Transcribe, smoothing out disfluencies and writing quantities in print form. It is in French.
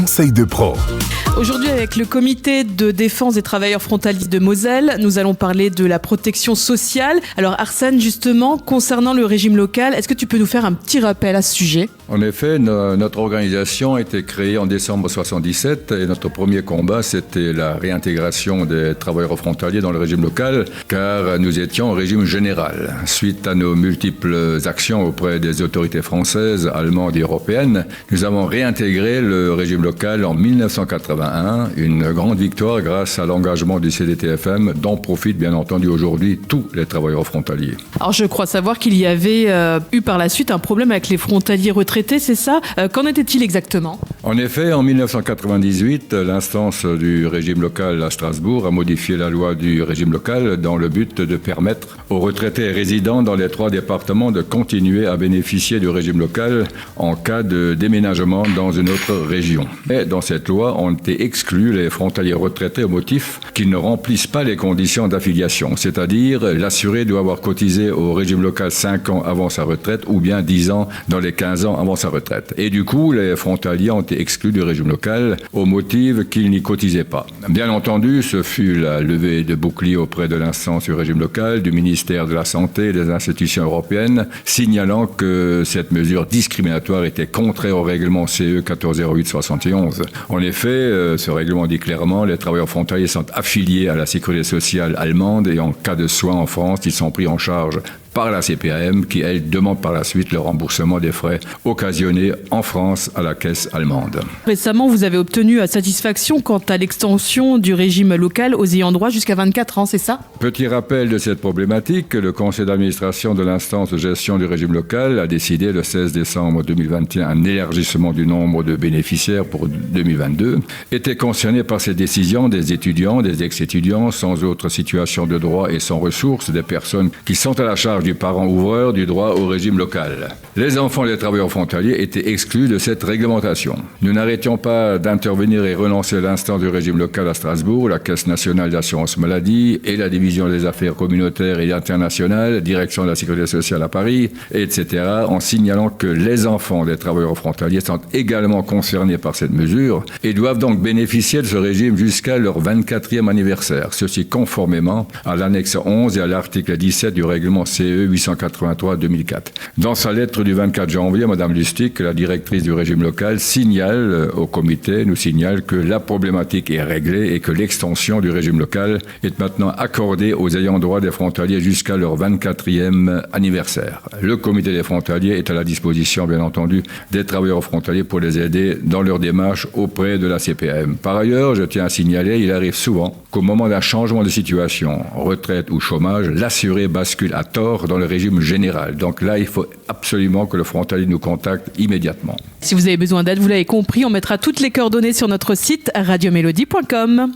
conseil de pro. Aujourd'hui, avec le comité de défense des travailleurs frontaliers de Moselle, nous allons parler de la protection sociale. Alors Arsène, justement, concernant le régime local, est-ce que tu peux nous faire un petit rappel à ce sujet ? En effet, notre organisation a été créée en décembre 1977 et notre premier combat, c'était la réintégration des travailleurs frontaliers dans le régime local, car nous étions en régime général. Suite à nos multiples actions auprès des autorités françaises, allemandes et européennes, nous avons réintégré le régime local en 1981, une grande victoire grâce à l'engagement du CDTFM, dont profitent bien entendu aujourd'hui tous les travailleurs frontaliers. Alors je crois savoir qu'il y avait eu par la suite un problème avec les frontaliers retraités, c'est ça ? Qu'en était-il exactement ? En effet, en 1998, l'instance du régime local à Strasbourg a modifié la loi du régime local dans le but de permettre aux retraités résidant dans les 3 départements de continuer à bénéficier du régime local en cas de déménagement dans une autre région. Et dans cette loi, ont été exclus les frontaliers retraités au motif qu'ils ne remplissent pas les conditions d'affiliation, c'est-à-dire l'assuré doit avoir cotisé au régime local 5 ans avant sa retraite ou bien 10 ans dans les 15 ans avant sa retraite. Et du coup, les frontaliers ont été exclus du régime local au motif qu'ils n'y cotisaient pas. Bien entendu, ce fut la levée de bouclier auprès de l'instance du régime local, du ministère de la Santé et des institutions européennes, signalant que cette mesure discriminatoire était contraire au règlement CE 1408/71. En effet, ce règlement dit clairement les travailleurs frontaliers sont affiliés à la sécurité sociale allemande et en cas de soins en France, ils sont pris en charge par la CPAM qui, elle, demande par la suite le remboursement des frais occasionnés en France à la caisse allemande. Récemment, vous avez obtenu satisfaction quant à l'extension du régime local aux ayants droit jusqu'à 24 ans, c'est ça ? Petit rappel de cette problématique, le conseil d'administration de l'instance de gestion du régime local a décidé le 16 décembre 2021 un élargissement du nombre de bénéficiaires pour 2022. Étaient concernés par cette décision des étudiants, des ex-étudiants sans autre situation de droit et sans ressources, des personnes qui sont à la charge du parent ouvreur du droit au régime local. Les enfants des travailleurs frontaliers étaient exclus de cette réglementation. Nous n'arrêtions pas d'intervenir et relancer l'instance du régime local à Strasbourg, la Caisse nationale d'assurance maladie et la division des affaires communautaires et internationales, direction de la sécurité sociale à Paris, etc., en signalant que les enfants des travailleurs frontaliers sont également concernés par cette mesure et doivent donc bénéficier de ce régime jusqu'à leur 24e anniversaire. Ceci conformément à l'annexe 11 et à l'article 17 du règlement CE 883/2004. Dans sa lettre du 24 janvier, Mme Lustig, la directrice du régime local, signale au comité, nous signale que la problématique est réglée et que l'extension du régime local est maintenant accordée aux ayants droit des frontaliers jusqu'à leur 24e anniversaire. Le comité des frontaliers est à la disposition, bien entendu, des travailleurs frontaliers pour les aider dans leur démarche auprès de la CPAM. Par ailleurs, je tiens à signaler, il arrive souvent qu'au moment d'un changement de situation, retraite ou chômage, l'assuré bascule à tort dans le régime général. Donc là, il faut absolument que le frontalier nous contacte immédiatement. Si vous avez besoin d'aide, vous l'avez compris, on mettra toutes les coordonnées sur notre site radiomélodie.com.